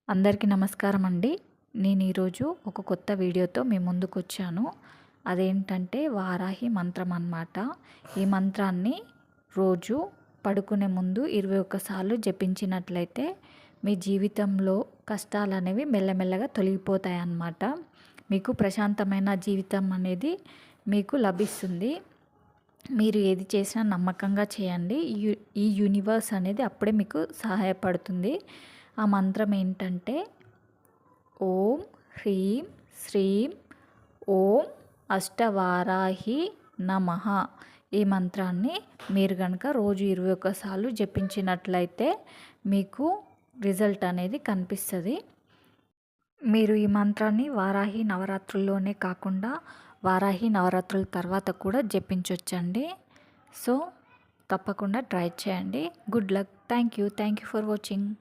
అందరికీ నమస్కారం అండి. నేను ఈరోజు ఒక కొత్త వీడియోతో మీ ముందుకు వచ్చాను. అదేంటంటే వారాహి మంత్రం అన్నమాట. ఈ మంత్రాన్ని రోజు పడుకునే ముందు 21 సార్లు జపించినట్లయితే మీ జీవితంలో కష్టాలు అనేవి మెల్లమెల్లగా తొలగిపోతాయన్నమాట. మీకు ప్రశాంతమైన జీవితం అనేది మీకు లభిస్తుంది. మీరు ఏది చేసినా నమ్మకంగా చేయండి. ఈ యూనివర్స్ అనేది అప్పుడే మీకు సహాయపడుతుంది. ఆ మంత్రం ఏంటంటే ఓం హ్రీం శ్రీం ఓం అష్టవారాహి నమః. ఈ మంత్రాన్ని మీరు కనుక రోజు 21 సార్లు జపించినట్లయితే మీకు రిజల్ట్ అనేది కనిపిస్తుంది. మీరు ఈ మంత్రాన్ని వారాహి నవరాత్రుల్లోనే కాకుండా వారాహి నవరాత్రుల తర్వాత కూడా జపించవచ్చండి. సో తప్పకుండా ట్రై చేయండి. Good luck. Thank you for watching.